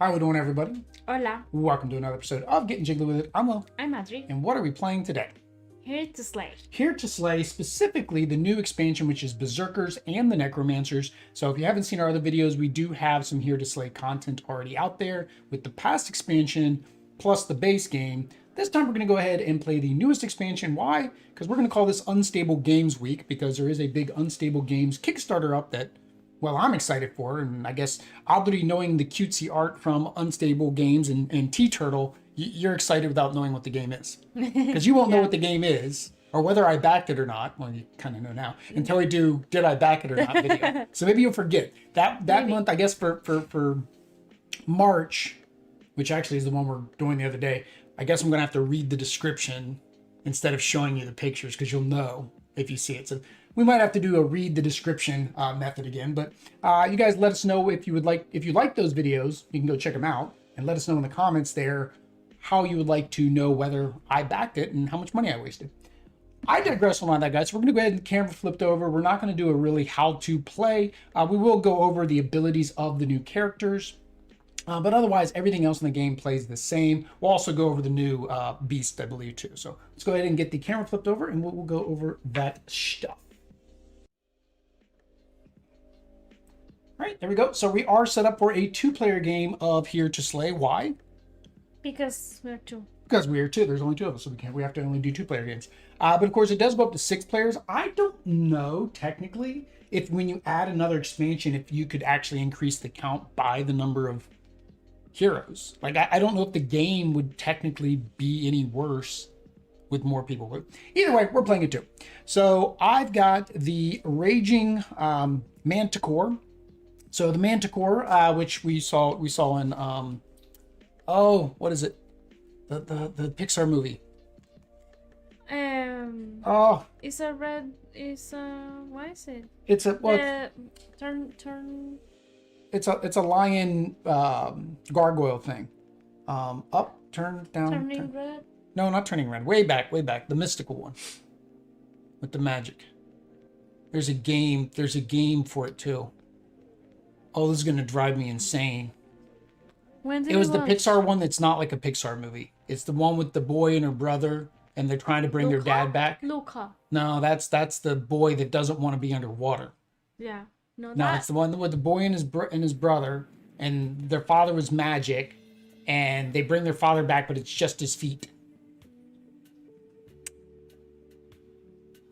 How we doing, everybody? Hola, Welcome to another episode of Getting Jiggly With It. I'm Will. I'm Adri. And what are we playing today? Here to slay. Here to Slay, specifically the new expansion, which is Berserkers and the Necromancers. So if you haven't seen our other videos, we do have some Here to Slay content already out there with the past expansion plus the base game. This time we're going to go ahead and play the newest expansion. Why? Because we're going to call this Unstable Games Week, because there is a big Unstable Games Kickstarter up that, well, I'm excited for. And I guess, oddly, knowing the cutesy art from Unstable Games and T-Turtle, you're excited without knowing what the game is. Because you won't know what the game is, or whether I backed it or not. Well, you kind of know now, until we do Did I Back It or Not video. So maybe you'll forget. That month, I guess, for March, which actually is the one we're doing the other day, I guess I'm going to have to read the description instead of showing you the pictures, because you'll know if you see it. So we might have to do a read the description method again. But you guys let us know if you like those videos. You can go check them out and let us know in the comments there how you would like to know whether I backed it and how much money I wasted. I digress on that, guys. So we're going to go ahead and camera flipped over. We're not going to do a really how to play. We will go over the abilities of the new characters. But otherwise, everything else in the game plays the same. We'll also go over the new beast, I believe, too. So let's go ahead and get the camera flipped over and we'll go over that stuff. All right, there we go. So we are set up for a two-player game of Here to Slay. Why? Because we're two. Because we are two. There's only two of us, so we have to only do two-player games. But of course, it does go up to 6 players. I don't know, technically, if when you add another expansion, if you could actually increase the count by the number of heroes. Like, I don't know if the game would technically be any worse with more people. But either way, we're playing it too. So I've got the Raging Manticore. So the Manticore, which we saw in oh, what is it? The Pixar movie. Oh, It's a red. It's a. Why is it? It's a well. Turn. It's a lion gargoyle thing. Up, turn, down. Turning red. No, not turning red. Way back. The mystical one with the magic. There's a game for it too. Oh, this is gonna drive me insane. When did It was the launch? Pixar one that's not like a Pixar movie. It's the one with the boy and her brother, and they're trying to bring their dad back. Luca. No, that's the boy that doesn't want to be underwater. Yeah. No, No, it's the one with the boy and his brother, and their father was magic, and they bring their father back, but it's just his feet.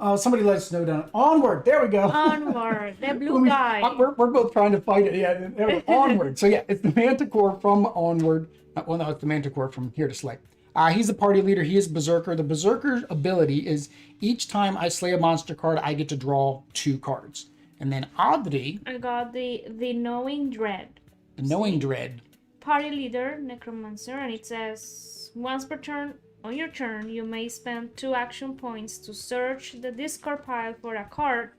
Oh, somebody let us know down. Onward, there we go. Onward, the blue guy. We're both trying to fight it. Yeah, Onward. So yeah, it's the Manticore from Onward. Well, no, it's the Manticore from Here to Slay. He's the party leader. He is Berserker. The Berserker's ability is each time I slay a monster card, I get to draw 2 cards. And then oddly, I got the Knowing Dread. the Knowing Dread. Party leader, Necromancer, and it says once per turn. On your turn, you may spend 2 action points to search the discard pile for a card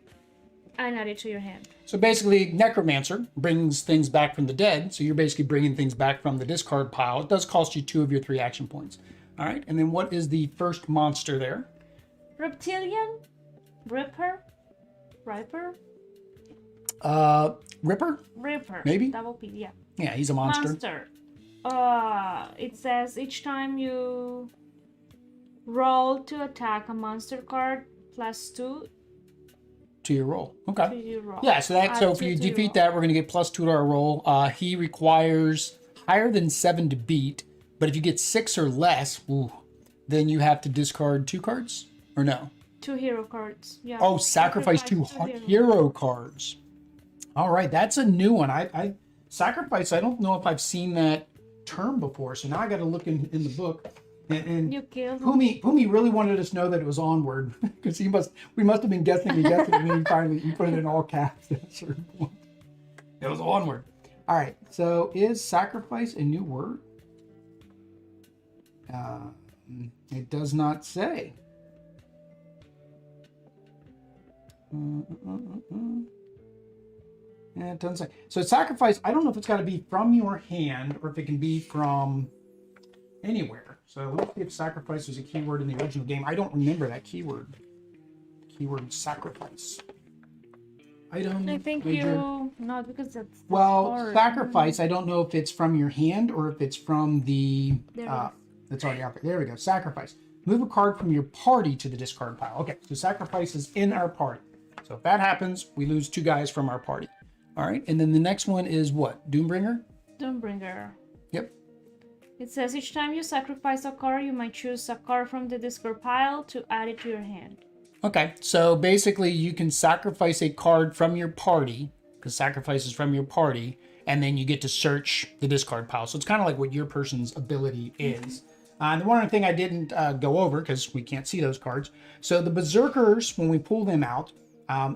and add it to your hand. So basically, Necromancer brings things back from the dead. So you're basically bringing things back from the discard pile. It does cost you 2 of your 3 action points. All right, and then what is the first monster there? Reptilian? Ripper? Ripper? Maybe? Double P, yeah. Yeah, he's a monster. It says each time you roll to attack a monster card +2 To your roll. Okay. to your roll. Yeah, so if you defeat that, we're going to get +2 to our roll. He requires higher than 7 to beat, but if you get 6 or less, then you have to discard 2 cards? Or no? 2 hero cards. Yeah. Oh, sacrifice 2 hero cards. All right, that's a new one. I sacrifice, I don't know if I've seen that term before, so now I got to look in the book. And You killed him. Pumi really wanted us to know that it was Onward, because we must have been guessing, and then finally he put it in all caps at a certain point. It was Onward. All right, so is sacrifice a new word? It does not say. Yeah, it doesn't say. So sacrifice, I don't know if it's got to be from your hand or if it can be from anywhere. So let's see if sacrifice was a keyword in the original game. I don't remember that keyword. Keyword sacrifice. Item. I think wager. you not because that's Well, hard. sacrifice. I don't know if it's from your hand or if it's from the. There it is. That's already out there. There we go. Sacrifice. Move a card from your party to the discard pile. Okay, so sacrifice is in our party. So if that happens, we lose 2 guys from our party. All right, and then the next one is what? Doombringer? Doombringer. Yep. It says each time you sacrifice a card, you might choose a card from the discard pile to add it to your hand. Okay, so basically you can sacrifice a card from your party, because sacrifice is from your party, and then you get to search the discard pile. So it's kind of like what your person's ability is. And the one other thing I didn't go over, because we can't see those cards. So the Berserkers, when we pull them out,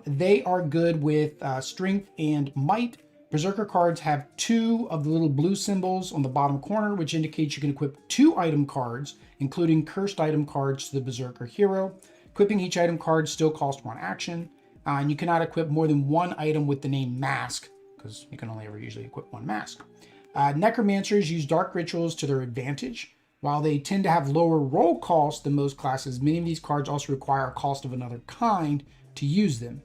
they are good with strength and might. Berserker cards have 2 of the little blue symbols on the bottom corner, which indicates you can equip 2 item cards, including cursed item cards to the Berserker hero. Equipping each item card still costs 1 action, and you cannot equip more than 1 item with the name Mask, because you can only ever usually equip 1 mask. Necromancers use dark rituals to their advantage. While they tend to have lower roll costs than most classes, many of these cards also require a cost of another kind to use them.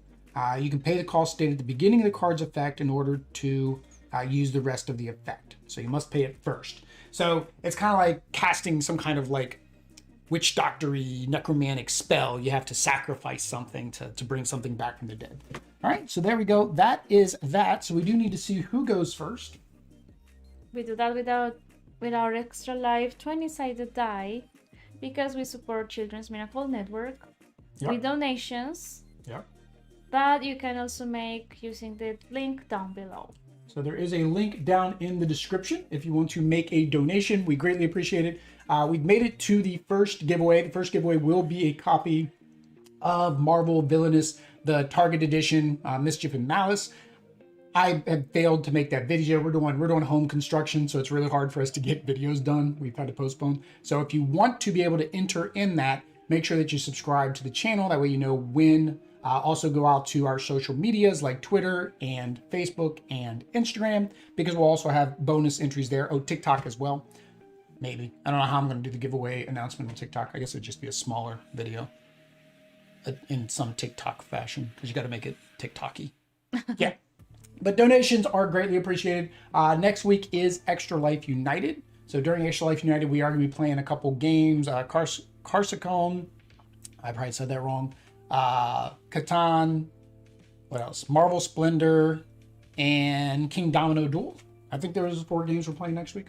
You can pay the cost stated at the beginning of the card's effect in order to use the rest of the effect. So you must pay it first. So it's kind of like casting some kind of like witch doctory necromantic spell. You have to sacrifice something to bring something back from the dead. All right, so there we go. That is that. So we do need to see who goes first. We do that with our extra life 20-sided die because we support Children's Miracle Network with donations that you can also make using the link down below. So there is a link down in the description if you want to make a donation. We greatly appreciate it. We've made it to the first giveaway. The first giveaway will be a copy of Marvel Villainous, the Target Edition, Mischief and Malice. I have failed to make that video. We're doing home construction, so it's really hard for us to get videos done. We've had to postpone. So if you want to be able to enter in that, make sure that you subscribe to the channel. That way you know when. Also go out to our social medias like Twitter and Facebook and Instagram, because we'll also have bonus entries there. Oh, TikTok as well. Maybe. I don't know how I'm going to do the giveaway announcement on TikTok. I guess it'd just be a smaller video in some TikTok fashion, because you got to make it TikTok-y. Yeah. But donations are greatly appreciated. Next week is Extra Life United. So during Extra Life United, we are going to be playing a couple games. Carsicone. I probably said that wrong. Catan. What else? Marvel Splendor and King Domino Duel. I think there was 4 games we're playing next week.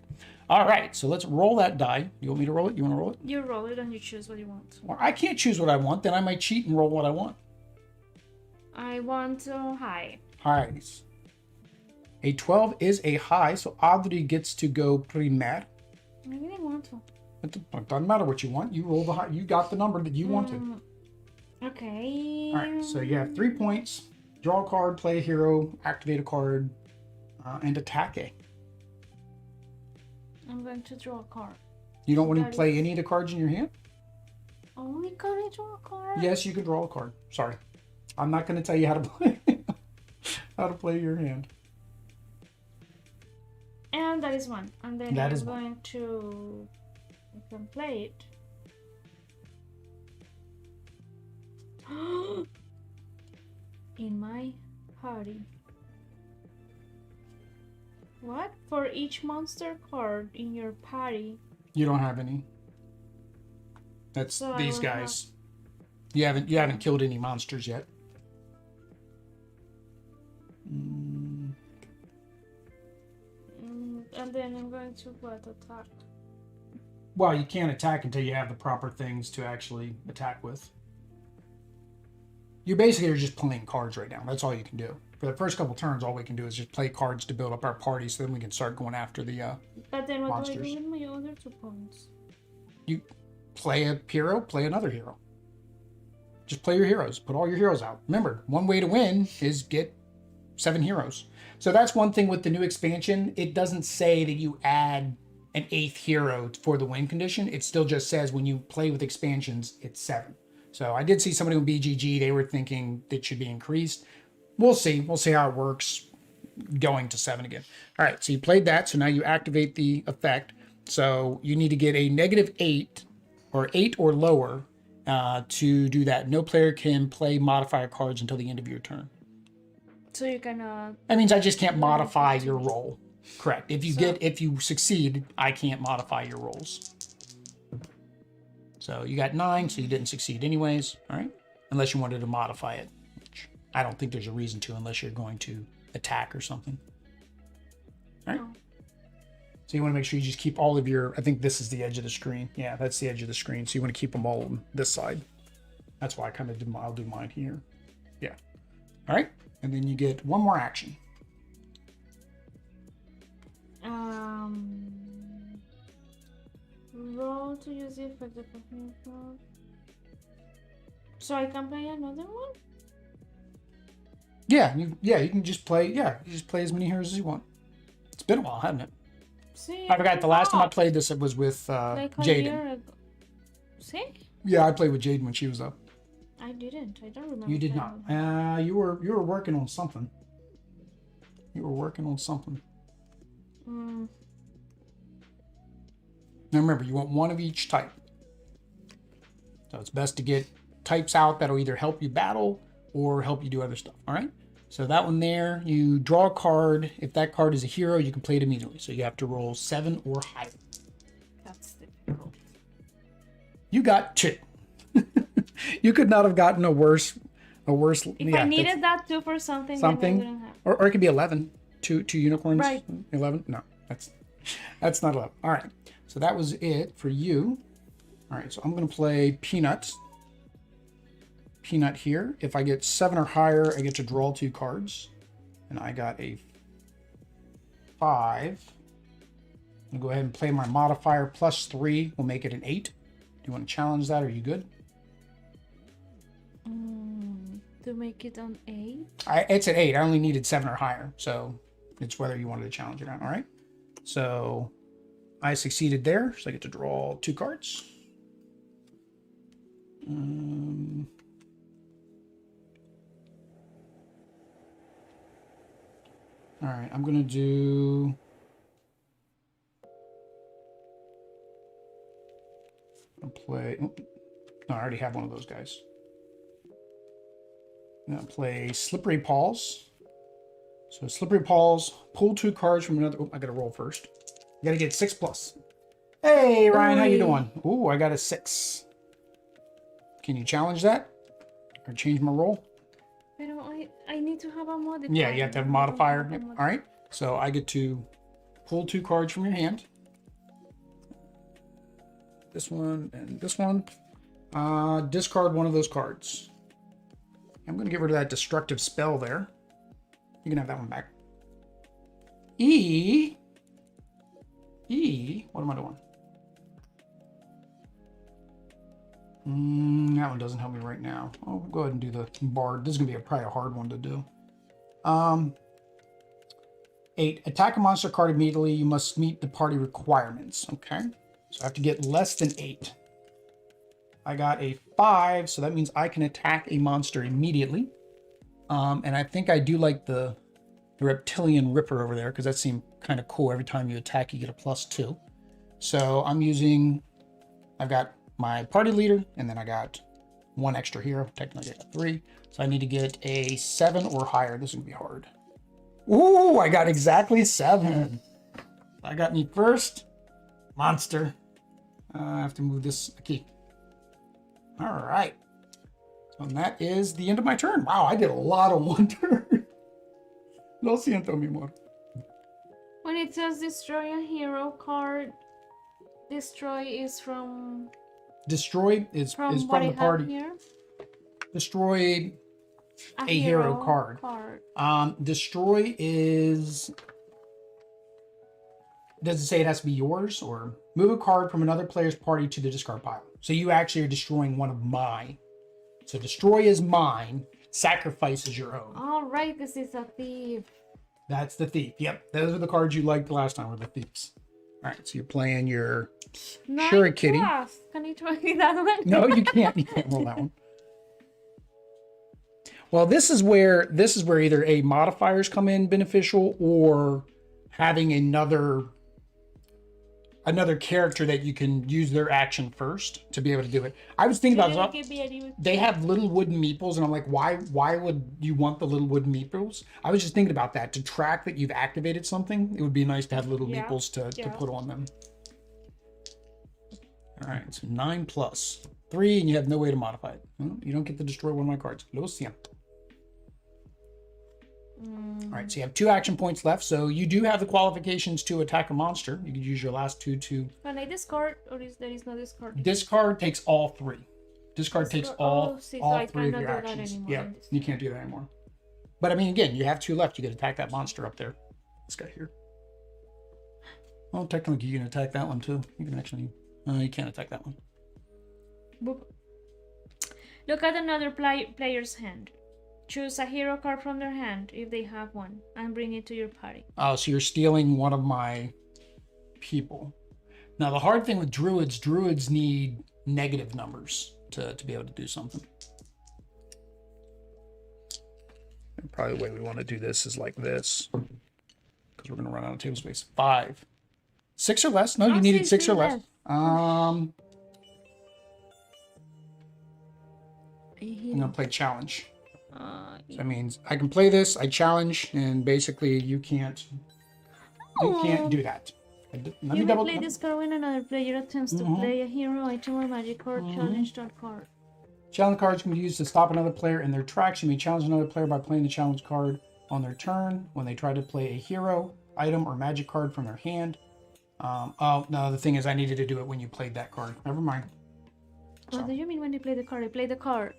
All right, so let's roll that die. You want me to roll it? You want to roll it? You roll it and you choose what you want. Well, I can't choose what I want. Then I might cheat and roll what I want. I want high. Highs. A 12 is a high, so Audrey gets to go primer. I really want to. It doesn't matter what you want. You roll the high. You got the number that you wanted. Okay. All right, so you have 3 points. Draw a card, play a hero, activate a card, and attack a. I'm going to draw a card. You don't want to play any of the cards in your hand? Only can I draw a card? Yes, you can draw a card. Sorry. I'm not going to tell you how to play how to play your hand. And that is 1. And then that I'm going to I can play it. In my party. What? For each monster card in your party. You don't have any. That's So these guys. You haven't killed any monsters yet. And then I'm going to what? Attack. Well, you can't attack until you have the proper things to actually attack with. You basically are just playing cards right now. That's all you can do. For the first couple turns, all we can do is just play cards to build up our party, so then we can start going after the But then what monsters. do I do with my other 2 points? You play a hero, play another hero. Just play your heroes. Put all your heroes out. Remember, one way to win is get 7 heroes. So that's one thing with the new expansion. It doesn't say that you add an 8th hero for the win condition. It still just says when you play with expansions, it's 7. So I did see somebody on BGG, they were thinking it should be increased. We'll see. We'll see how it works going to 7 again. All right, so you played that. So now you activate the effect. So you need to get a -8 or 8 or lower to do that. No player can play modifier cards until the end of your turn. So you cannot. That means I just can't do modify anything your to it. roll. Correct. If you succeed, I can't modify your rolls. So you got 9, so you didn't succeed anyways. All right. Unless you wanted to modify it, which I don't think there's a reason to unless you're going to attack or something. All right. No. So you want to make sure you just keep all of your, I think this is the edge of the screen. Yeah, that's the edge of the screen. So you want to keep them all on this side. That's why I kind of do, I'll do mine here. Yeah. All right. And then you get one more action. Roll to use the effect of a. So I can play another one? Yeah, you can just play, you just play as many heroes as you want. It's been a while, hasn't it? See, I forgot the last time I played this, it was with like a Jaden. year ago. See? Yeah, I played with Jaden when she was up. I didn't. I don't remember. You did playing not. with her. You were working on something. You were working on something. Mm. Now remember, you want one of each type. So it's best to get types out that'll either help you battle or help you do other stuff. All right. So that one there, you draw a card. If that card is a hero, you can play it immediately. So you have to roll 7 or higher. That's difficult. You got 2. You could not have gotten a worse. If I needed that too for something, then I wouldn't have. Or it could be 11. Two unicorns. Right. 11. No, that's not 11. All right. So that was it for you. All right. So I'm gonna play Peanut. Peanut here. If I get 7 or higher, I get to draw 2 cards, and I got a 5. I'm gonna go ahead and play my modifier plus 3. We'll make it an 8. Do you want to challenge that? Or are you good? To make it an 8? It's an 8. I only needed 7 or higher, so it's whether you wanted to challenge it or not. All right. So I succeeded there, so I get to draw 2 cards. All right, I'm gonna do. I'll play. Oh, no, I already have one of those guys. I'm gonna play Slippery Paws. So Slippery Paws, pull 2 cards from another. Oh, I gotta roll first. You gotta get 6+. Hey, Ryan, how you doing? Ooh, I got a 6. Can you challenge that? Or change my roll? I need to have a modifier. Yeah, you have to have a modifier. Yep. All right. So I get to pull 2 cards from your hand. This one and this one. Discard one of those cards. I'm going to get rid of that destructive spell there. You can have that one back. E. What am I doing? That one doesn't help me right now. I'll go ahead and do the bard. This is going to be probably a hard one to do. 8. Attack a monster card immediately. You must meet the party requirements. Okay. So I have to get less than 8. I got a 5, so that means I can attack a monster immediately. And I think I do like the reptilian ripper over there because that seemed kind of cool. Every time you attack, you get a +2. So I've got my party leader, and then I got 1 extra hero. Technically, I got 3. So I need to get a 7 or higher. This is going to be hard. Ooh, I got exactly 7. I got me first monster. I have to move this key. All right. So that is the end of my turn. Wow, I did a lot on 1 turn. Lo siento, mi amor. When it says destroy a hero card, destroy is from... Destroy is from the party. Here? Destroy a hero card. Destroy is... Does it say it has to be yours? Or move a card from another player's party to the discard pile. So you actually are destroying one of mine. So destroy is mine. Sacrifice is your own. All right, this is a thief. That's the thief. Yep, those are the cards you liked last time, were the thieves. All right, so you're playing your Shuri Kitty. Can you try that one? No, you can't. You can't roll that one. Well, this is where either a modifiers come in beneficial or having another another character that you can use their action first to be able to do it. I was thinking about they have little wooden meeples, and I'm like, why would you want the little wooden meeples? I was just thinking about that to track that you've activated something. It would be nice to have little meeples to put on them. All right, so 9 plus 3, and you have no way to modify it. Well, you don't get to destroy one of my cards. Lo siento. All right, so you have 2 action points left. So you do have the qualifications to attack a monster. You can use your last 2 to... Can I discard, or there is no discard? Discard takes all 3. Discard takes all 3 of your actions. Yeah, you can't do that anymore. But I mean, again, you have 2 left. You can attack that monster up there. This guy here. Well, technically, you can attack that one too. You can actually... you can't attack that one. Boop. Look at another player's hand. Choose a hero card from their hand, if they have one, and bring it to your party. Oh, so you're stealing one of my people. Now, the hard thing with druids need negative numbers to be able to do something. And probably the way we want to do this is like this, because we're going to run out of table space. 5. 6 or less? No, you needed 6 or less. I'm going to play challenge. So that means I can play this, I challenge, and basically you can't do that. Let me play this card when another player attempts to play a hero, item, or magic card. Challenge that card. Challenge cards can be used to stop another player in their tracks. You may challenge another player by playing the challenge card on their turn when they try to play a hero, item, or magic card from their hand. Oh, no, the thing is I needed to do it when you played that card. Never mind. What do you mean when you play the card? I play the card.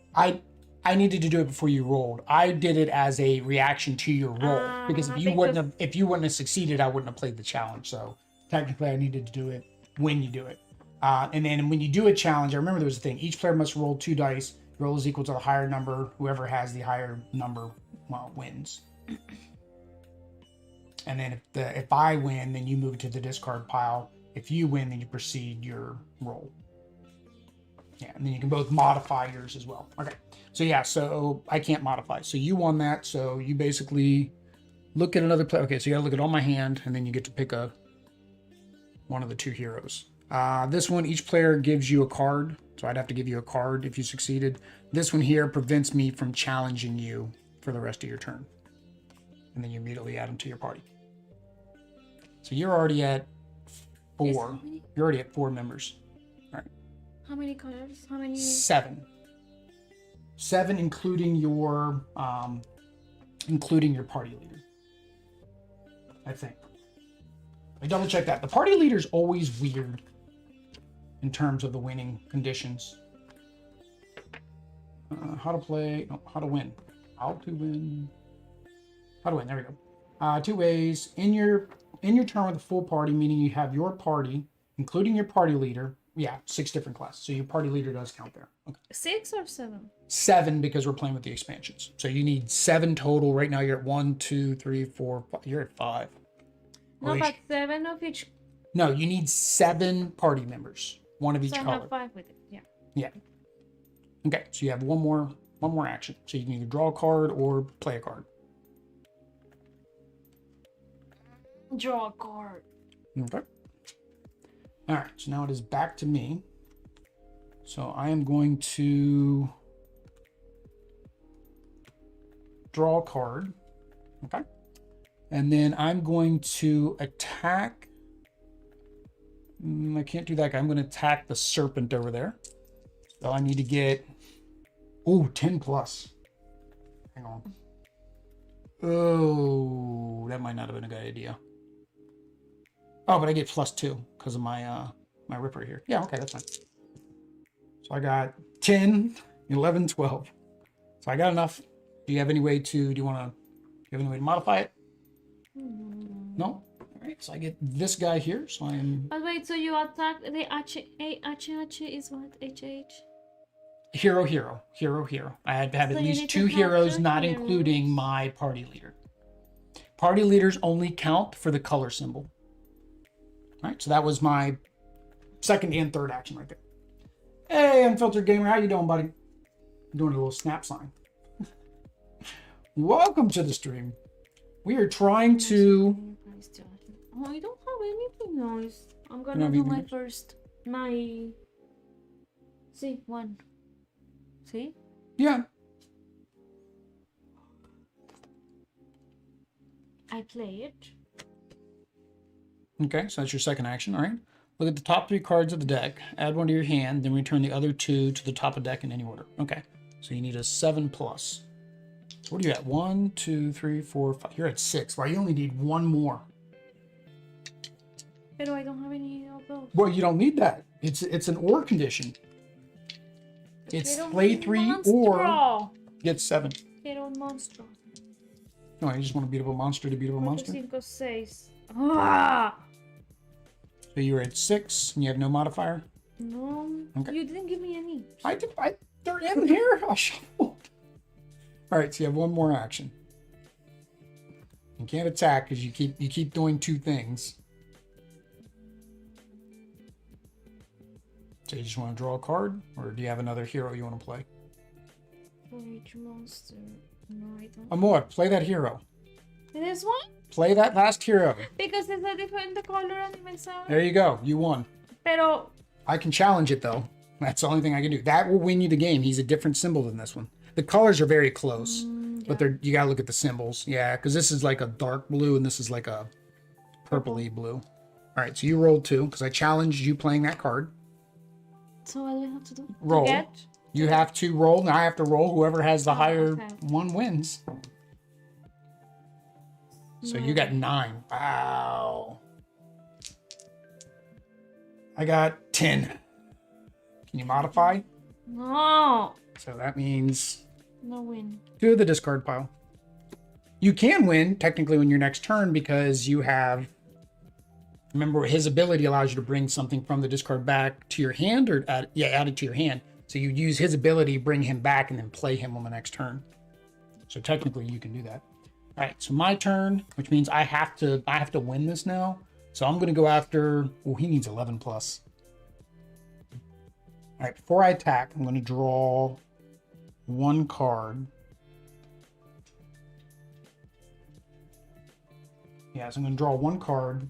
I needed to do it before you rolled. I did it as a reaction to your roll, because if you wouldn't have succeeded, I wouldn't have played the challenge. So technically, I needed to do it when you do it. And then when you do a challenge, I remember there was a thing. Each player must roll 2 dice. Roll is equal to the higher number. Whoever has the higher number, well, wins. And then if I win, then you move to the discard pile. If you win, then you proceed your roll. Yeah, and then you can both modify yours as well. Okay, so yeah, so I can't modify. So you won that, so you basically look at another player. Okay, so you gotta look at all my hand, and then you get to pick one of the 2 heroes. This one, each player gives you a card, so I'd have to give you a card if you succeeded. This one here prevents me from challenging you for the rest of your turn. And then you immediately add them to your party. So you're already at 4. You're already at 4 members. How many colors? How many? 7. 7, including your party leader. I think. I double check that. The party leader is always weird in terms of the winning conditions. How to play? No, how to win? How to win? How to win? There we go. 2 ways. In your turn with a full party, meaning you have your party, including your party leader. Yeah, 6 different classes. So your party leader does count there. Okay. 6 or 7? 7, because we're playing with the expansions. So you need 7 total. Right now you're at 1, 2, 3, 4, 5. You're at 5. No, but 7 of each. No, you need 7 party members. 1 of each color. I have 5 with it. Yeah. Yeah. Okay, so you have one more action. So you can either draw a card or play a card. Draw a card. Okay. All right, so now it is back to me. So I am going to draw a card. Okay. And then I'm going to attack. I can't do that guy. I'm going to attack the serpent over there. So I need to get, 10 plus. Hang on. Oh, that might not have been a good idea. Oh, but I get +2 because of my my ripper here. Yeah, okay, that's fine. So I got 10, 11, 12. So I got enough. Do you have any way to, do you have any way to modify it? No? All right, so I get this guy here. So I am... But wait, so you attack the H is what? HH? Hero. I had to have at least 2 heroes, not including my party leader. Party leaders only count for the color symbol. All right, so that was my second and third action right there. Hey, Unfiltered Gamer, how you doing, buddy? I'm doing a little snap sign. Welcome to the stream. We are trying to... Oh, I don't have anything else. I'm gonna do my first. See, one. See? Yeah. I play it. Okay, so that's your second action. All right. Look at the top 3 cards of the deck. Add one to your hand, then return the other 2 to the top of the deck in any order. Okay. So you need a 7+. What are you at? 1, 2, 3, 4, 5. You're at 6. Well, you only need 1 more. But I don't have any of those. Well, you don't need that. It's an or condition. It's play 3 or get 7. Quiero un monstruo. No, you just want to beat up a monster to beat up a monster. 5, 6. Ah! So you're at 6 and you have no modifier? No. Okay. You didn't give me any. They're in here. I shuffled. All right, so you have 1 more action. You can't attack because you keep doing 2 things. So you just want to draw a card, or do you have another hero you want to play? For each monster. No, I don't. Amor, play that hero. This one? Play that last hero. Because it's a different color anime sound. There you go. You won. Pero I can challenge it though. That's the only thing I can do. That will win you the game. He's a different symbol than this one. The colors are very close, yeah. but you gotta look at the symbols. Yeah, because this is like a dark blue and this is like a purpley blue. All right, so you rolled 2 because I challenged you playing that card. So what do we have to do? Roll. You have to roll, and I have to roll. Whoever has the higher okay. one wins. So you got 9. Wow. I got 10. Can you modify? No. So that means No win. 2 of the discard pile. You can win technically on your next turn because you have. Remember, his ability allows you to bring something from the discard back to your hand, or add it to your hand. So you use his ability, bring him back, and then play him on the next turn. So technically, you can do that. All right, so my turn, which means I have to win this now. So I'm going to go after. Oh, he needs 11+. All right, before I attack, I'm going to draw 1 card. Yeah, so I'm going to draw 1 card.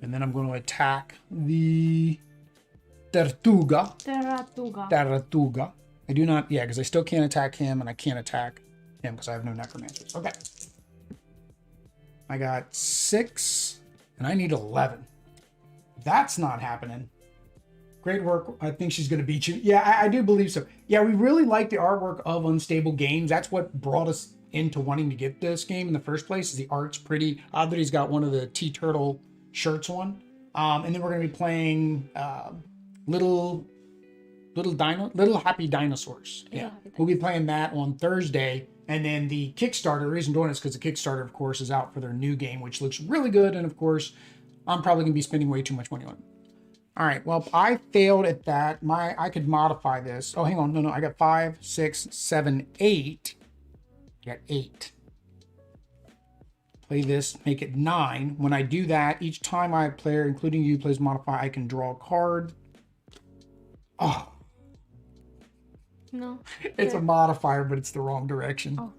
And then I'm going to attack the Tartuga. I do not, yeah, because I still can't attack him, and I can't attack him because I have no necromancers. Okay. I got 6, and I need 11. That's not happening. Great work. I think she's going to beat you. Yeah, I do believe so. Yeah, we really like the artwork of Unstable Games. That's what brought us into wanting to get this game in the first place. Is the art's pretty. Odd that he's got one of the T-Turtle shirts on. And then we're going to be playing Little Happy Dinosaurs. Yeah, we'll be playing that on Thursday. And then the Kickstarter, the reason I'm doing this because the Kickstarter, of course, is out for their new game, which looks really good. And of course, I'm probably going to be spending way too much money on it. All right, well, I failed at that. I could modify this. Oh, hang on. No, I got 5, 6, 7, 8. I got 8. Play this, make it 9. When I do that, each time a player, including you, plays modify, I can draw a card. Oh. No. It's a modifier, but it's the wrong direction. Oh.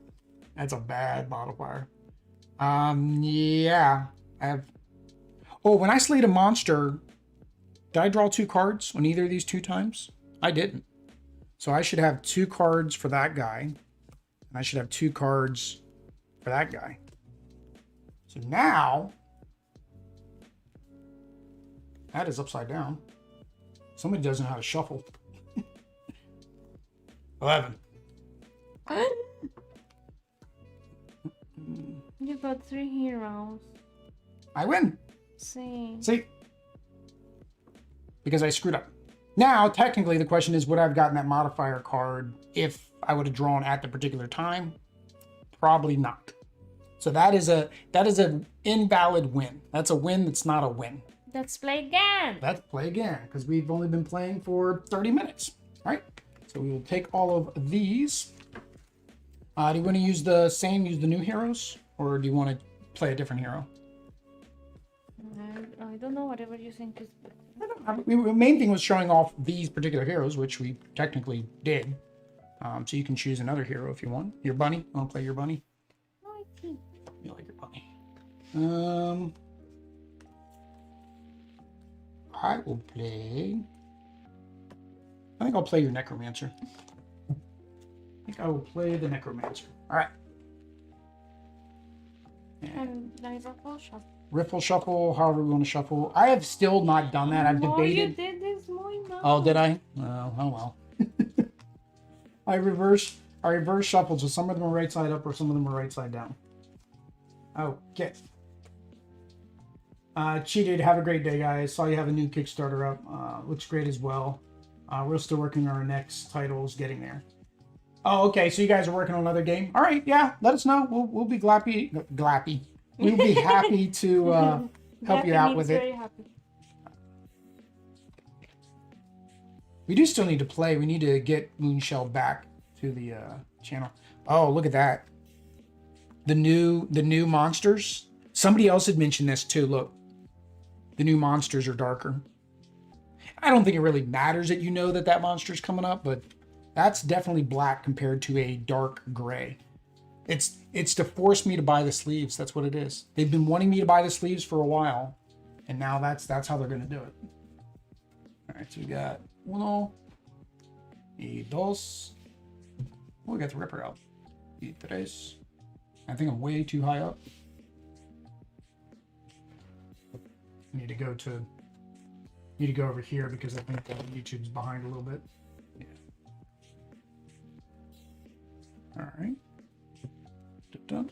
That's a bad modifier. Yeah. I have. Oh, when I slayed a monster, did I draw 2 cards on either of these 2 times? I didn't. So I should have 2 cards for that guy. And I should have 2 cards for that guy. So now, that is upside down. Somebody doesn't know how to shuffle. 11. You got 3 heroes. I win. See. Because I screwed up. Now, technically, the question is, would I have gotten that modifier card if I would have drawn at the particular time? Probably not. So that is an invalid win. That's a win that's not a win. Let's play again. Let's play again, because we've only been playing for 30 minutes. All right. So we will take all of these. Do you want to use the new heroes? Or do you want to play a different hero? I don't know, whatever you think is better. The main thing was showing off these particular heroes, which we technically did. So you can choose another hero if you want. Your bunny? Want to play your bunny? No, I think. You like your bunny. I will play. I think I'll play your Necromancer. I think I will play the Necromancer. All right. And then riffle shuffle. Riffle shuffle, however we want to shuffle. I have still not done that. I've debated. You did this morning. Oh, did I? Oh well. I reverse shuffled, so some of them are right side up or some of them are right side down. Okay. Cheated. Have a great day, guys. Saw you have a new Kickstarter up. Looks great as well. We're still working on our next titles, getting there. Oh, okay. So you guys are working on another game. All right. Yeah. Let us know. We'll be glappy. We'll be happy to help you out with it. Very happy. We do still need to play. We need to get Moonshell back to the channel. Oh, look at that. The new monsters. Somebody else had mentioned this too. Look, the new monsters are darker. I don't think it really matters that you know that monster's coming up, but that's definitely black compared to a dark gray. It's to force me to buy the sleeves. That's what it is. They've been wanting me to buy the sleeves for a while, and now that's how they're going to do it. All right, so we got uno, y dos. Oh, we got the Ripper out. Y tres. I think I'm way too high up. Need to go over here because I think YouTube's behind a little bit. Yeah. All right. Dun.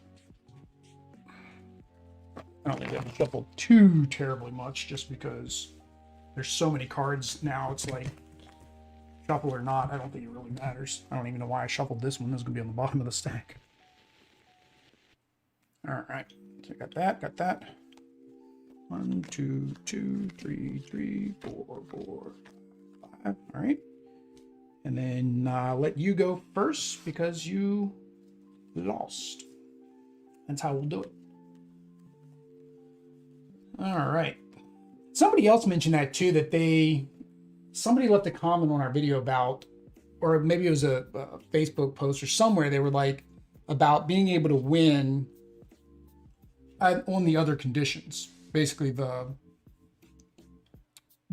I don't think we have to shuffle too terribly much just because there's so many cards now. It's like shuffle or not. I don't think it really matters. I don't even know why I shuffled this one. This is going to be on the bottom of the stack. All right. So I got that. 1, 2, 2, 3, 3, 4, 4, 5. All right. And then let you go first because you lost. That's how we'll do it. All right. Somebody else mentioned that too, that somebody left a comment on our video about, or maybe it was a Facebook post or somewhere, they were like about being able to win on the other conditions. Basically the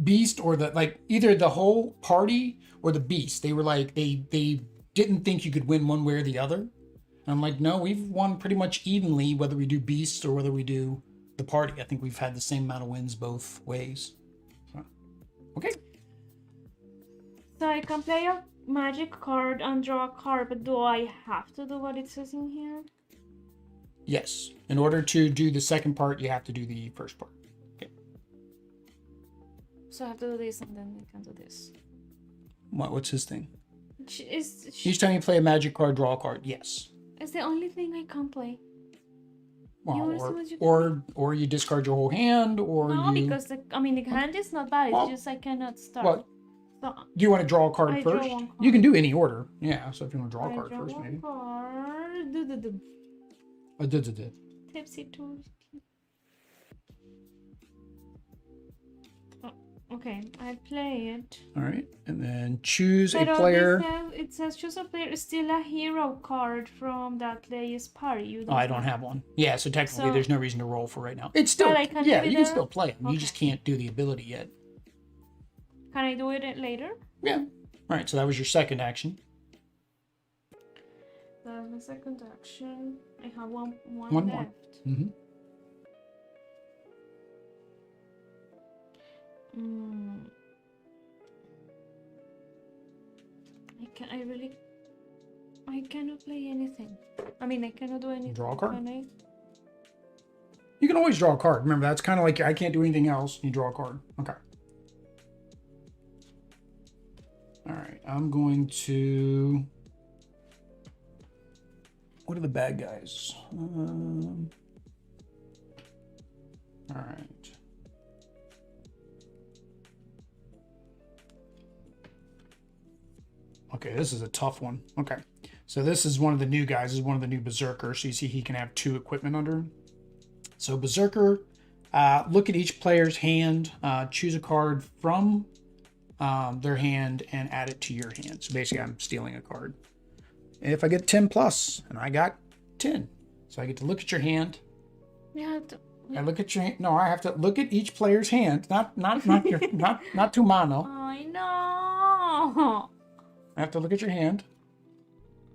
beast or either the whole party or the beast. They were like, they didn't think you could win one way or the other. And I'm like, no, we've won pretty much evenly, whether we do beast or whether we do the party. I think we've had the same amount of wins both ways. So, okay. So I can play a magic card and draw a card, but do I have to do what it says in here? Yes. In order to do the second part, you have to do the first part. Okay. So I have to do this and then I can do this. What's his thing? She's telling you to play a magic card, draw a card. Yes. It's the only thing I can play. Well, or you discard your whole hand, or no, because the hand is not bad. It's just I cannot start. Well, so, do you want to draw a card first? Card. You can do any order. Yeah. So if you want to draw a card first, maybe. Tipsy tools. Oh, okay, I play it. All right, and then choose a player. It says choose a player. Still a hero card from that player's party. I don't have one. Yeah, so technically there's no reason to roll for right now. It's still you can still play it. Okay. You just can't do the ability yet. Can I do it later? Yeah. All right, so that was your second action. That's the second action. I have one left. More. Mm-hmm. I cannot play anything. I cannot do anything. Draw a card? You can always draw a card. Remember, that's kind of like I can't do anything else. You draw a card. Okay. All right. I'm going to... What are the bad guys? All right. Okay, this is a tough one. Okay, so this is one of the new guys. This is one of the new Berserkers. So you see he can have 2 equipment under him. So Berserker, look at each player's hand, choose a card from their hand and add it to your hand. So basically I'm stealing a card. If I get 10 plus, and I got 10. So I get to look at your hand. Yeah, I look at your hand. No, I have to look at each player's hand. Not your not tu mano. I know. I have to look at your hand.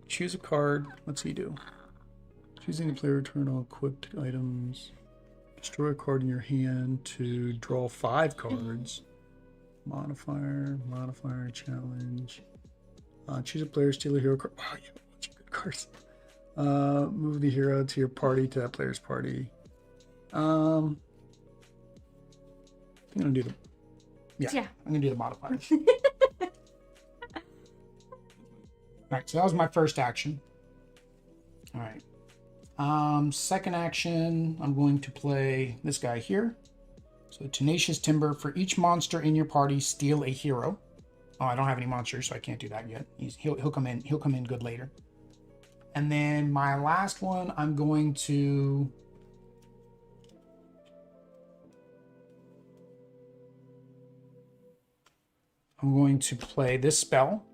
Choose a card. What's he do? Choosing the player return all equipped items. Destroy a card in your hand to draw 5 cards. Modifier, challenge. Choose a player, steal a hero card. Wow, you have a bunch of good cards. Move the hero to your party, to that player's party. I'm gonna do the I'm gonna do the modifiers. Alright, so that was my first action. Alright. Second action, I'm going to play this guy here. So Tenacious Timber. For each monster in your party, steal a hero. Oh, I don't have any monsters, so I can't do that yet. He'll come in. He'll come in good later. And then my last one, I'm going to play this spell,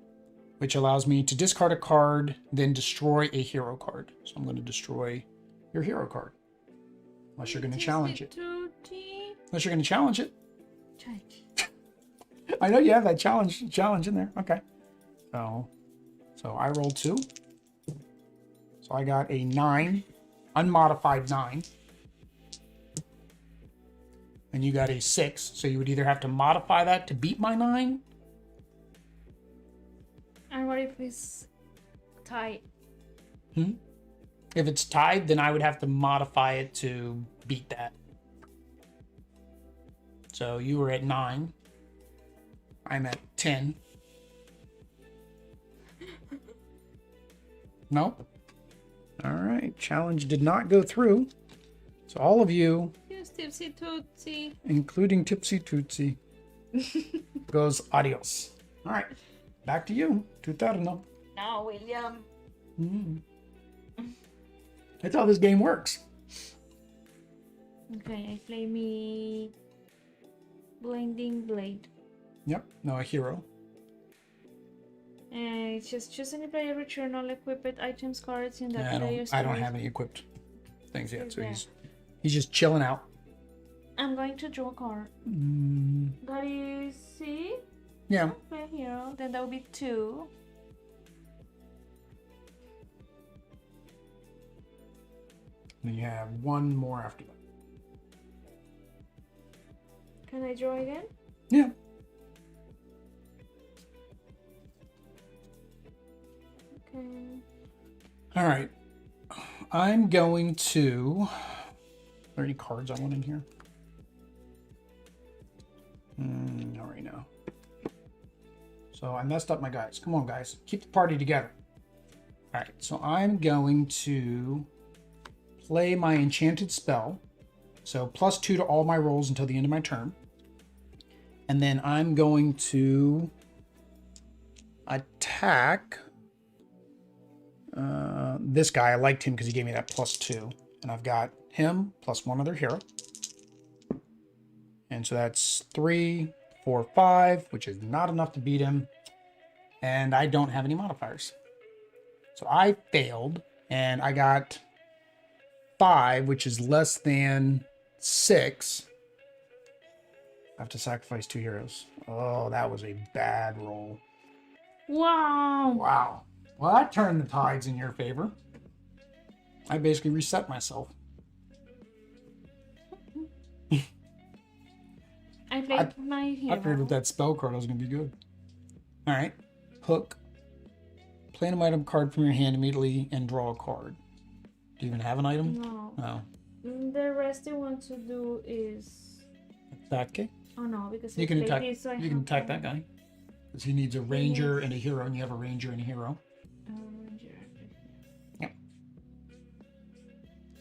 which allows me to discard a card, then destroy a hero card. So I'm going to destroy your hero card. Unless you're going to challenge it. Unless you're going to challenge it. I know you have that challenge in there. Okay. So I rolled 2. So I got a 9, unmodified 9. And you got a 6. So you would either have to modify that to beat my 9. And what if it's tied? If it's tied, then I would have to modify it to beat that. So you were at 9. I'm at 10. Nope. All right. Challenge did not go through. So all of you, Yes, Tipsy Tootsie. including Tipsy Tootsie, goes adios. All right. Back to you. Tutarno. No, William. That's how this game works. Okay, I play me Blinding Blade. Yep. No, a hero. And it's just choose any player, return all equipped items, cards in that Yeah, player's I don't turn. have any equipped things yet, so Yeah. he's just chilling out. I'm going to draw a card. That is C. Yeah. Play a hero. Then that will be 2. Then you have 1 more after that. Can I draw again? Yeah. Okay. All right. I'm going to... Are there any cards I want in here? Not right now. So I messed up my guys. Come on, guys. Keep the party together. All right. So I'm going to play my enchanted spell. So +2 to all my rolls until the end of my turn. And then I'm going to attack this guy. I liked him because he gave me that +2. And I've got him plus 1 other hero. And so that's 3, 4, 5, which is not enough to beat him. And I don't have any modifiers. So I failed, and I got 5, which is less than 6. I have to sacrifice 2 heroes. Oh, that was a bad roll. Wow. Wow. Well, that turned the tides in your favor. I basically reset myself. I played my hero. I figured with that spell card I was going to be good. All right. Hook. Play an item card from your hand immediately and draw a card. Do you even have an item? No. No. The rest I want to do is... Attack. Okay. Oh no, because You I can played attack. this, so I You can have attack to- that guy. Because he needs a ranger and a hero, and you have a ranger and a hero. Ranger. Yep.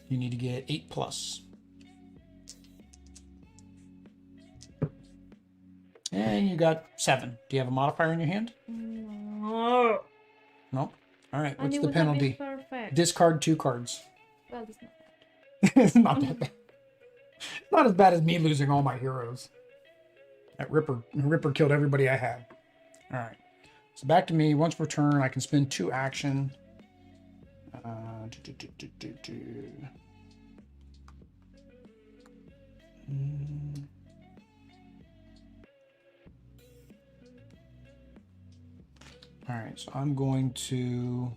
You need to get 8+. And you got 7. Do you have a modifier in your hand? No. Nope. All right. And What's it the would have been penalty? perfect. Discard 2 cards. Well, it's not. It's not that bad. Not as bad as me losing all my heroes. That Ripper killed everybody I had. All right. So back to me. Once per turn, I can spend 2 action. All right, so I'm going to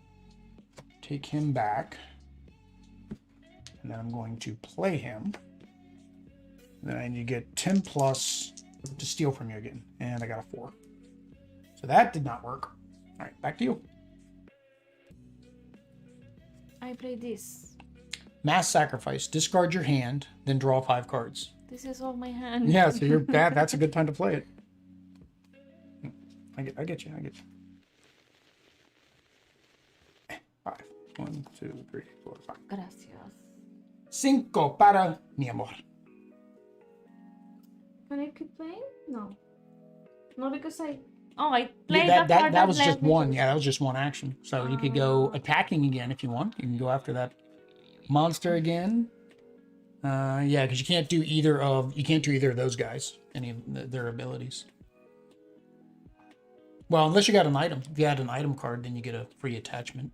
take him back, and then I'm going to play him. Then I need to get 10 plus to steal from you again, and I got a 4. So that did not work. All right, back to you. I play this. Mass sacrifice. Discard your hand, then draw 5 cards. This is all my hand. Yeah, so you're bad. That's a good time to play it. I get you. 5. 1, 2, 3, 4, 5. Gracias. 5 para mi amor. Can I keep playing? No. No, because I played That was just one. Yeah, that was just one action. So you could go attacking again if you want. You can go after that monster again. Yeah, because you can't do either of those guys. Any of their abilities. Well, unless you got an item. If you had an item card, then you get a free attachment.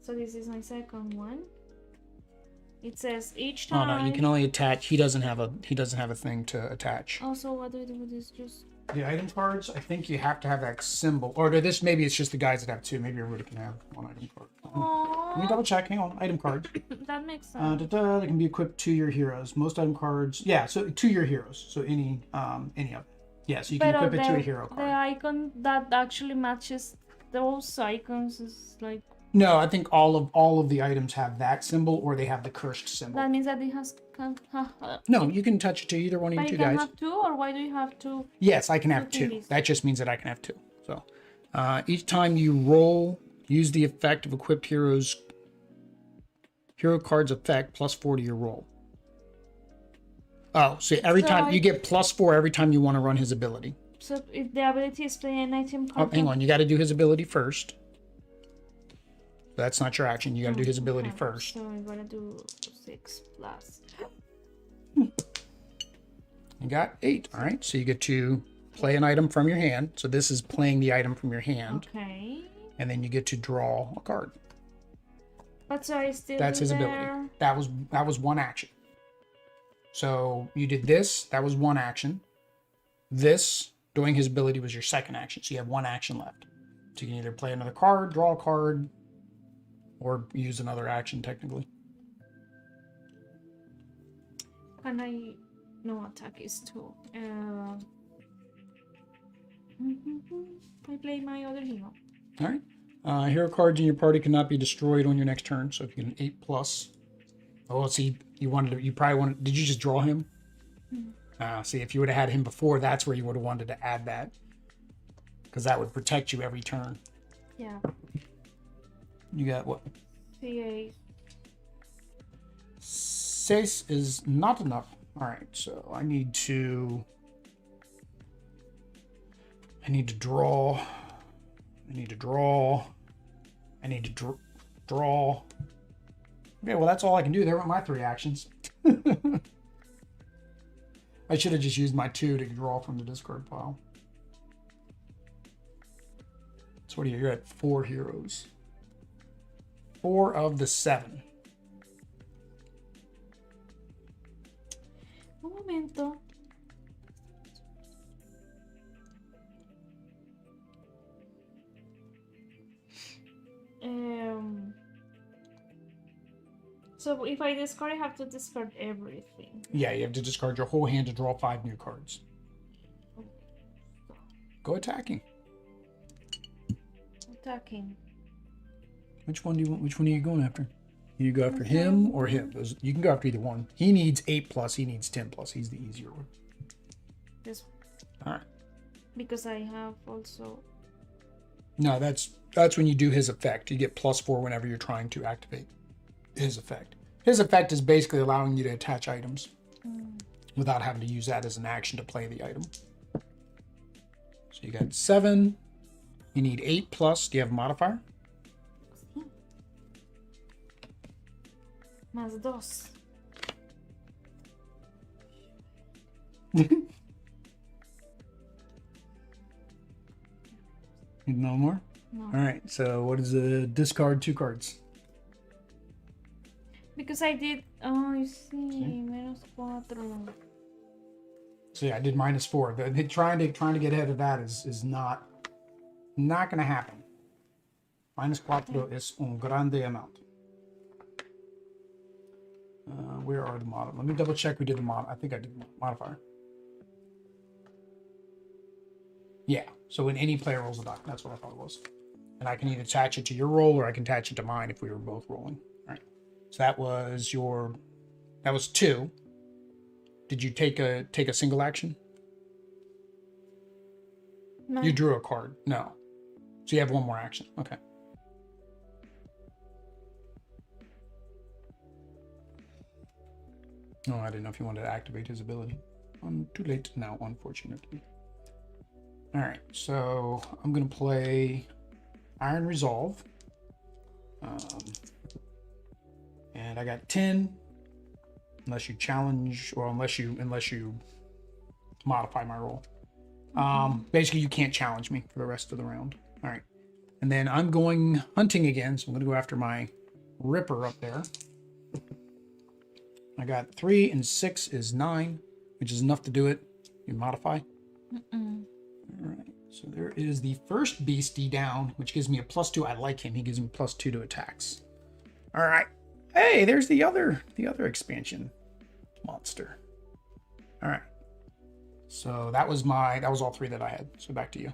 So this is my second one. It says each time. Oh no, you can only attach. He doesn't have a thing to attach. Also, what do I do with this? Just the item cards. I think you have to have that symbol. Or this maybe it's just the guys that have 2. Maybe everybody can have 1 item card. Let me double check. Hang on. Item cards. That makes sense. They can be equipped to your heroes. Most item cards. Yeah. So to your heroes. So any of them. Yeah. So you can equip it to a hero card. The icon that actually matches those icons is like. No, I think all of the items have that symbol, or they have the cursed symbol. That means that it has. No, you can touch it to either one of you two guys. But you can have 2, or why do you have 2? Yes, I can have 2. That just means that I can have 2. So, each time you roll, use the effect of equipped hero card's effect +4 to your roll. Oh, so every time you get +4 every time you want to run his ability. So if the ability is play an item card. Oh, hang on, you got to do his ability first. That's not your action. You got to do his ability first. So I'm gonna do 6 plus. You got 8. All right. So you get to play an item from your hand. So this is playing the item from your hand. Okay. And then you get to draw a card. But so I still. That's his ability. That was one action. So you did this. That was one action. This, doing his ability, was your second action. So you have 1 action left. So you can either play another card, draw a card, or use another action technically. Can I? No, attack is 2. I play my other hero. All right. Hero cards in your party cannot be destroyed on your next turn. So if you get an 8 plus. Oh, see, you probably wanted. Did you just draw him? See, if you would have had him before, that's where you would have wanted to add that, because that would protect you every turn. Yeah. You got what? 3. 6 is not enough. All right, so I need to draw. Okay, well, that's all I can do. There went my 3 actions. I should have just used my 2 to draw from the discard pile. So what are you? You're at 4 heroes. 4 of the 7. Un momento. So if I discard, I have to discard everything. Yeah, you have to discard your whole hand to draw 5 new cards. Go attacking. Attacking. Which one do you want? Which one are you going after? You go after him or him? You can go after either one. He needs 8 plus. He needs 10 plus. He's the easier one. This. All right. Because I have also. No, that's when you do his effect. You get +4 whenever you're trying to activate his effect. His effect is basically allowing you to attach items without having to use that as an action to play the item. So you got 7. You need 8 plus. Do you have a modifier? Más 2. Need no more? No. All right. So what is a discard 2 cards? Because I did. Oh, you see, -4. So yeah, I did -4. Trying to get ahead of that is not gonna happen. -4 is un grande amount. Where are the mod? Let me double check. We did the mod. I think I did the modifier. Yeah. So when any player rolls a die, that's what I thought it was. And I can either attach it to your roll or I can attach it to mine if we were both rolling. All right. So that was 2. Did you take a single action? No. You drew a card. No. So you have one more action. Okay. Oh, I didn't know if you wanted to activate his ability. Too late now, unfortunately. All right, so I'm gonna play Iron Resolve, and I got 10. Unless you challenge or unless you modify my roll. Basically, you can't challenge me for the rest of the round. All right, and then I'm going hunting again, so I'm gonna go after my Ripper up there. I got 3 and 6 is 9, which is enough to do it. You modify. All right, so there is the first beastie down, which gives me a +2. I like him. He gives me +2 to attacks. All right. Hey, there's the other expansion monster. All right. So that was all 3 that I had. So back to you.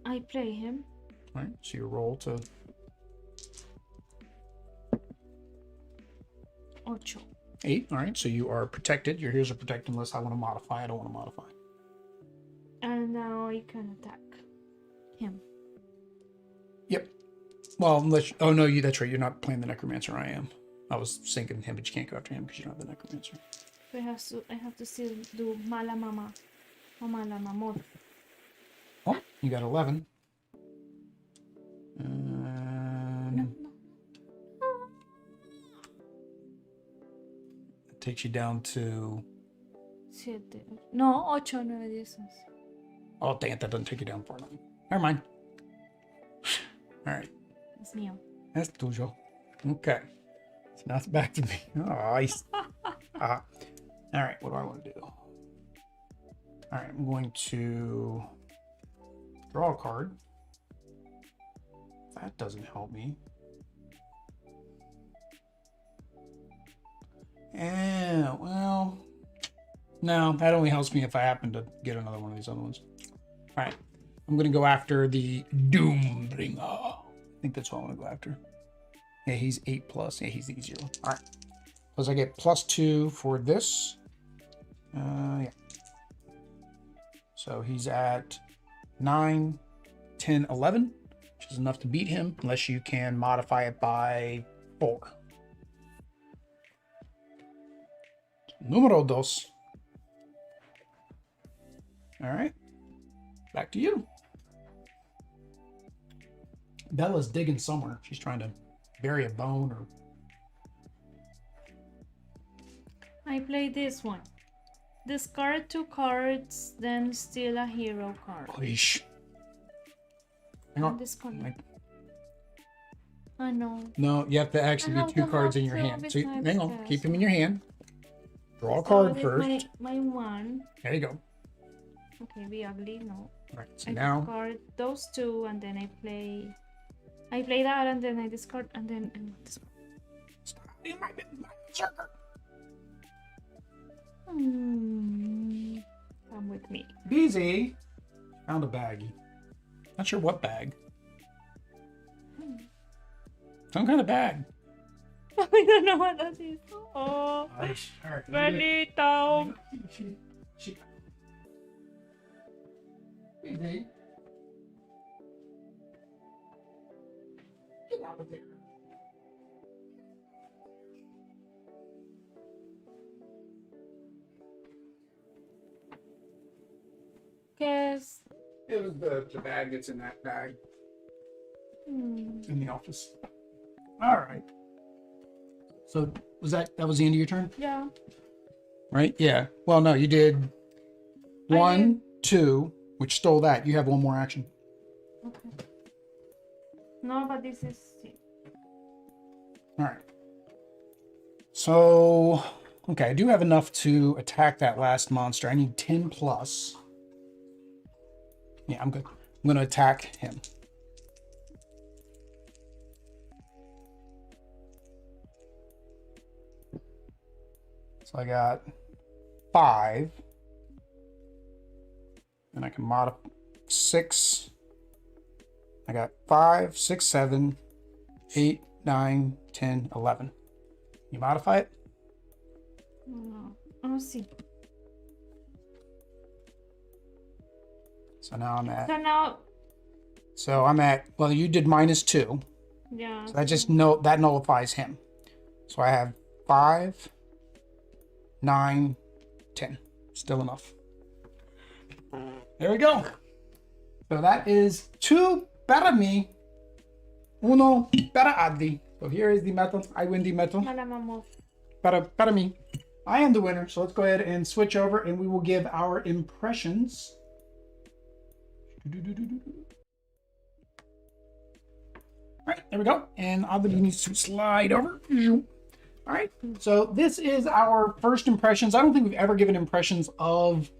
I play him. All right. So you roll to 8. All right. So you are protected. Your heroes are protected unless I want to modify. I don't want to modify. And now I can attack him. Yep. Well, unless oh no, that's right. You're not playing the Necromancer. I am. I was thinking him, but you can't go after him because you don't have the Necromancer. I have to still do mala mama, or mala mamor. Oh, you got 11. No. It takes you down to 7. No, 8, 9, 10. oh dang it, that doesn't take you down far enough. Never mind. All right. Es mío. That's tuyo. Okay. So now it's back to me. Oh, all right, what do I want to do? All right, I'm going to draw a card. That doesn't help me. Yeah, well, no, that only helps me if I happen to get another one of these other ones. All right, I'm going to go after the Doombringer. I think that's what I want to go after. Yeah, he's 8+. Yeah, he's the easier one. All right. Plus I get +2 for this. Yeah. So he's at 9, 10, 11, which is enough to beat him, unless you can modify it by 4. Número 2. All right. Back to you. Bella's digging somewhere. She's trying to bury a bone or... I play this one. Discard 2 cards, then steal a hero card. Please. Hang on. Discard. I know. No, you have to actually do 2 cards in your hand. So hang on. Keep them in your hand. Draw a card first. My 1. There you go. Okay, be ugly. No. All right. So I now... discard those 2, and then I play that, and then I discard, and then discard. Stop being my berserker. Come with me. Beezy found a baggie. Not sure what bag. Some kind of bag. I don't know what that is. Oh, Benito. Beezy. Get out of there. Guess. It was the bag that's in that bag in the office. All right. So that was the end of your turn? Yeah. Right? Yeah. Well, no, you did 1, 2, which stole that. You have one more action. Okay. No, but this is. All right. So, okay, I do have enough to attack that last monster. I need 10 plus. Yeah, I'm good. I'm going to attack him. So I got 5. And I can modify 6. I got 5, 6, 7, 8, 9, 10, 11. You modify it? No. Oh, see. So now I'm at. So now. So I'm at. Well, you did -2. Yeah. So that just that nullifies him. So I have 5, 9, 10. Still enough. There we go. So that is 2 para mí, 1 para Adri. So here is the medal. I win the medal. Malamamo. Para mí. I am the winner. So let's go ahead and switch over and we will give our impressions. All right, there we go. And Adri needs to slide over. All right, so this is our first impressions. I don't think we've ever given impressions of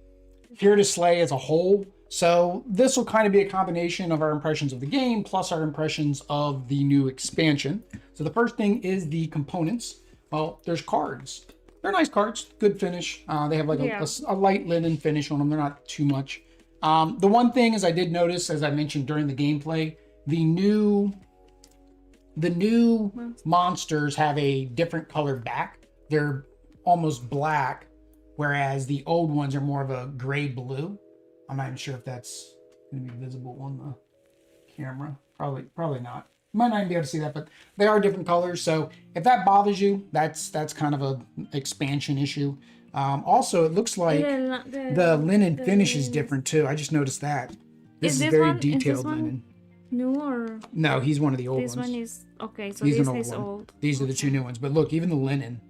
Here to Slay as a whole. So this will kind of be a combination of our impressions of the game plus our impressions of the new expansion. So the first thing is the components. Well, there's cards. They're nice cards, good finish. They have like a light linen finish on them. They're not too much. The one thing is I did notice, as I mentioned during the gameplay, the new monsters have a different colored back. They're almost black, whereas the old ones are more of a gray blue. I'm not even sure if that's going to be visible on the camera. Probably not. You might not even be able to see that, but they are different colors. So if that bothers you, that's kind of an expansion issue. Also, it looks like the linen finish is different too. I just noticed that. This is very detailed linen. New or? No, he's one of the old ones. This one is okay. So this is old. These are the 2 new ones. But look, even the linen.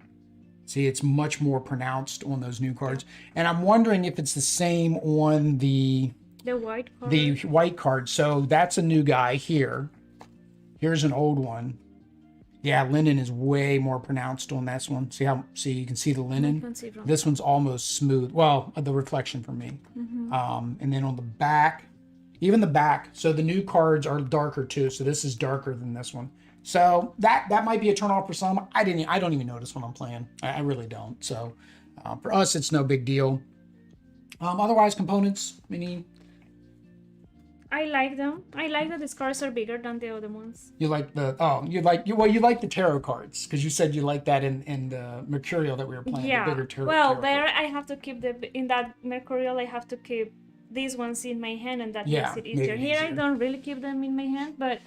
See, it's much more pronounced on those new cards. And I'm wondering if it's the same on the white card. The white card. So that's a new guy here. Here's an old one. Yeah, linen is way more pronounced on this one. See you can see the linen. This one's almost smooth. Well, the reflection for me. And then on the back, even the back. So the new cards are darker too. So this is darker than this one. So that might be a turn off for some. I don't even notice when I'm playing. I really don't. So for us, it's no big deal. Otherwise, components, I like them. I like that these cards are bigger than the other ones. You like you like the tarot cards because you said you like that in the Mercurial that we were playing. Yeah. The bigger tarot. Well, tarot there cards. I have to keep in that Mercurial. I have to keep these ones in my hand, and that makes it easier. Here I don't really keep them in my hand, but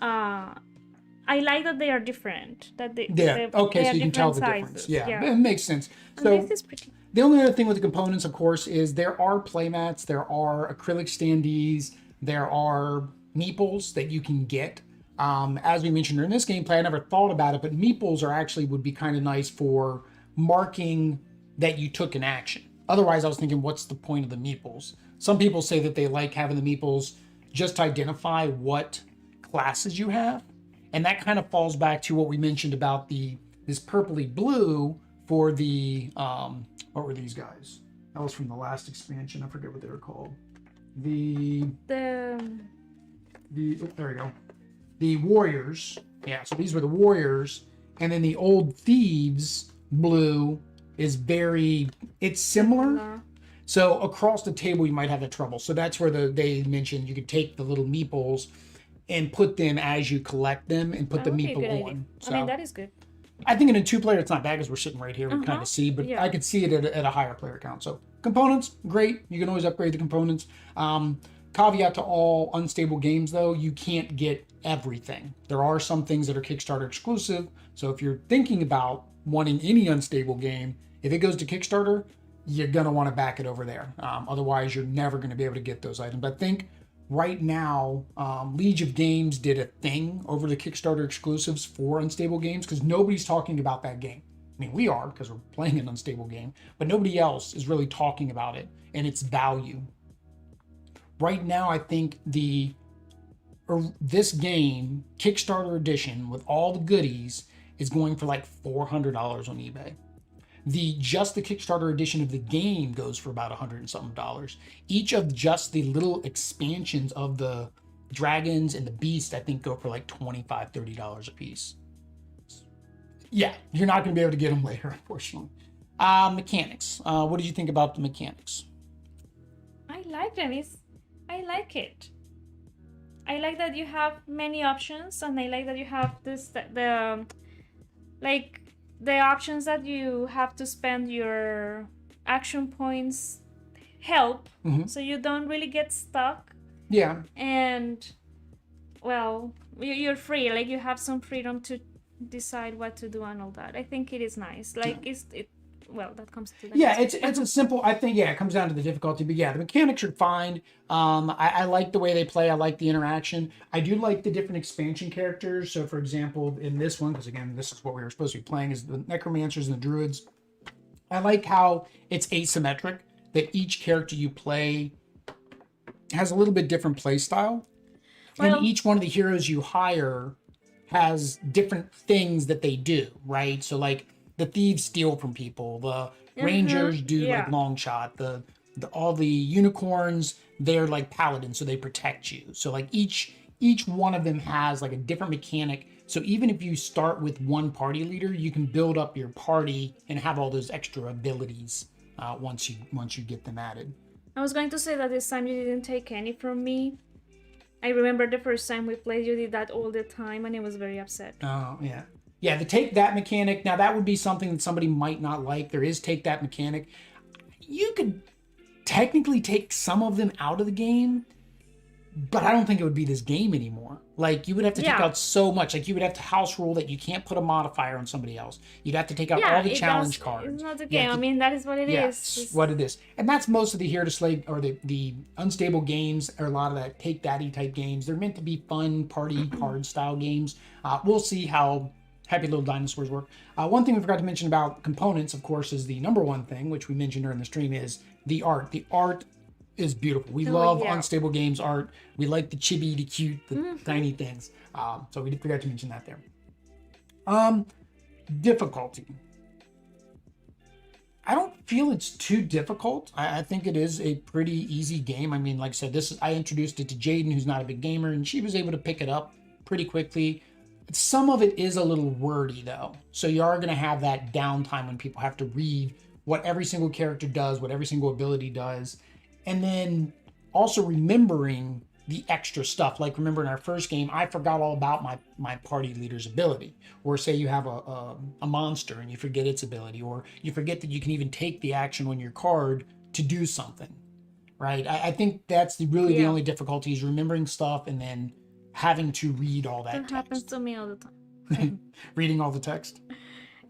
I like that they are different. That they okay, so you can tell the sizes. difference. Yeah, it makes sense. And So this is pretty. The only other thing with the components, of course, is there are playmats, there are acrylic standees, there are meeples that you can get. As we mentioned during this gameplay, I never thought about it, but meeples would be kind of nice for marking that you took an action. Otherwise, I was thinking, what's the point of the meeples? Some people say that they like having the meeples just to identify what classes you have. And that kind of falls back to what we mentioned about this purpley blue for the, what were these guys? That was from the last expansion. I forget what they were called. There we go. The warriors. Yeah, so these were the warriors. And then the old thieves blue is it's similar. So across the table, you might have that trouble. So that's where they mentioned you could take the little meeples and put them as you collect them and put the meeple on. So, I mean, that is good. I think in a 2-player, it's not bad because we're sitting right here. We kind of see, but I could see it at a higher player count. So components, great. You can always upgrade the components. Caveat to all unstable games, though, you can't get everything. There are some things that are Kickstarter exclusive. So if you're thinking about wanting any unstable game, if it goes to Kickstarter, you're going to want to back it over there. Otherwise, you're never going to be able to get those items. But I think right now, Liege of Games did a thing over the Kickstarter exclusives for unstable games because nobody's talking about that game. I mean, we are because we're playing an unstable game, but nobody else is really talking about it and its value. Right now, I think the this game, Kickstarter edition, with all the goodies, is going for like $400 on eBay. Just the Kickstarter edition of the game goes for about $100 and something. Each of just the little expansions of the dragons and the beast, I think, go for like $25, $30 a piece. Yeah, you're not going to be able to get them later, unfortunately. Mechanics. What did you think about the mechanics? I like them. I like it. I like that you have many options, and I like that you have the options that you have to spend your action points help, so you don't really get stuck. Yeah. And well, you're free. Like, you have some freedom to decide what to do and all that. I think it is nice. Like, well, that comes to that. It's a simple, I think, it comes down to the difficulty, but the mechanics are fine. I like the way they play. I like the interaction. I do like the different expansion characters. So, for example, in this one, because again, this is what we were supposed to be playing, is the Necromancers and the Druids. I like how it's asymmetric, that each character you play has a little bit different play style. And each one of the heroes you hire has different things that they do, right? So, like, the thieves steal from people. The rangers do like long shot. All the unicorns, they're like paladins, so they protect you. So like each one of them has like a different mechanic. So even if you start with one party leader, you can build up your party and have all those extra abilities once you get them added. I was going to say that this time you didn't take any from me. I remember the first time we played, you did that all the time, and I was very upset. Oh, yeah. Yeah, the take that mechanic, now that would be something that somebody might not like. There is take that mechanic. You could technically take some of them out of the game, but I don't think it would be this game anymore. Like, you would have to take out so much. Like, you would have to house rule that you can't put a modifier on somebody else. You'd have to take out all the challenge cards. It's not a game. I mean, that is what it is. It's what it is. And that's most of the Here to Slay, or the unstable games, or a lot of that take that-y type games. They're meant to be fun party card style games. We'll see how Happy Little Dinosaurs work. One thing we forgot to mention about components, of course, is the number one thing, which we mentioned during the stream, is the art. The art is beautiful. We love unstable games art. We like the chibi, the cute, the tiny things. So we forgot to mention that there. Difficulty. I don't feel it's too difficult. I think it is a pretty easy game. I mean, like I said, I introduced it to Jaden, who's not a big gamer, and she was able to pick it up pretty quickly. Some of it is a little wordy, though. So you are going to have that downtime when people have to read what every single character does, what every single ability does. And then also remembering the extra stuff. Like, remember in our first game, I forgot all about my party leader's ability. Or say you have a monster and you forget its ability. Or you forget that you can even take the action on your card to do something. Right? I think that's really the only difficulty, is remembering stuff and then having to read all that text. Happens to me all the time. Reading all the text?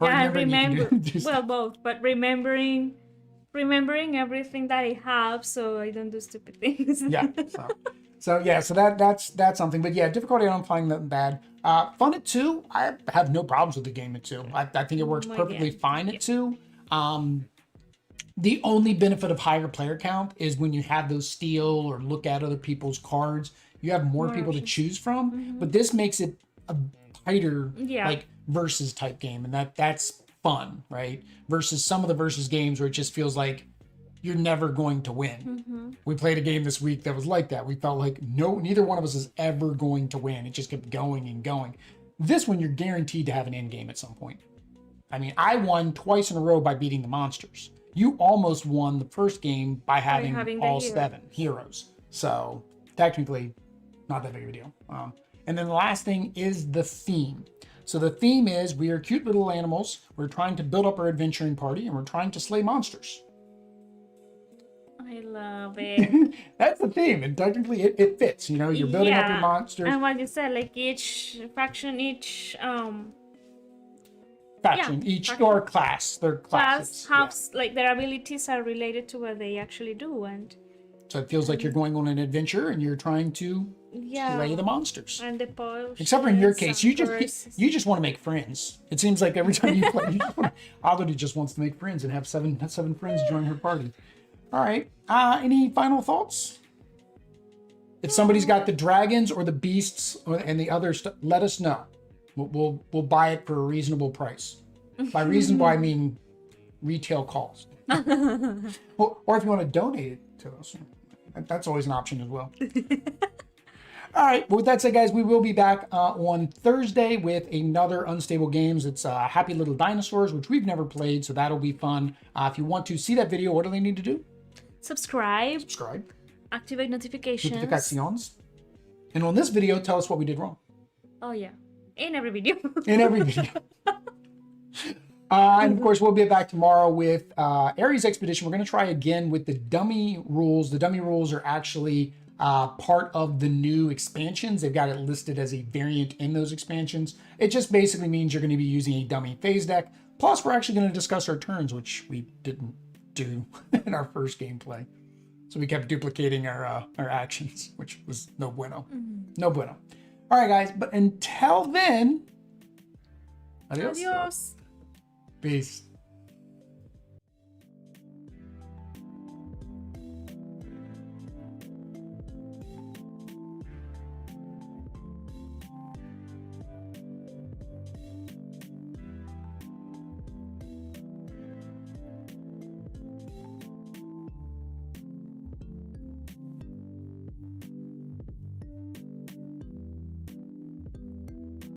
Or I remember. Well, both, but remembering everything that I have, so I don't do stupid things. So that's something. But yeah, difficulty, I don't find that bad. Fun at 2, I have no problems with the game at 2. I think it works perfectly fine at 2. The only benefit of higher player count is when you have those steal or look at other people's cards, you have more people to choose from. But this makes it a tighter like versus type game, and that's fun, right? Versus some of the versus games where it just feels like you're never going to win. We played a game this week that was like that. We felt like neither one of us is ever going to win. It just kept going and going. This one, you're guaranteed to have an end game at some point. I mean, I won twice in a row by beating the monsters. You almost won the first game by having all 7 heroes. So technically, not that big of a deal. And then the last thing is the theme. So the theme is, we are cute little animals. We're trying to build up our adventuring party, and we're trying to slay monsters. I love it. That's the theme, and technically it fits. You know, you're building up your monsters. And what you said, like each faction, or class, their classes. Class like their abilities are related to what they actually do, and so it feels like you're going on an adventure and you're trying to slay the monsters. And the potions. Except for in your case, you just want to make friends. It seems like every time you play, Alody just wants to make friends and have seven friends join her party. All right. Any final thoughts? If somebody's got the dragons or the beasts and the other stuff, let us know. We'll buy it for a reasonable price. By reasonable, I mean retail cost. Or if you want to donate it to us, that's always an option as well. All right. Well, with that said, guys, we will be back on Thursday with another Unstable Games. It's Happy Little Dinosaurs, which we've never played, so that'll be fun. If you want to see that video, what do they need to do? Subscribe. Activate notifications. Notifications. And on this video, tell us what we did wrong. Oh, yeah. In every video. In every video. And of course, we'll be back tomorrow with Ares Expedition. We're going to try again with the dummy rules. The dummy rules are actually part of the new expansions. They've got it listed as a variant in those expansions. It just basically means you're going to be using a dummy phase deck. Plus, we're actually going to discuss our turns, which we didn't do in our first gameplay. So we kept duplicating our actions, which was no bueno. No bueno. All right, guys. But until then, adios. Adios. Peace.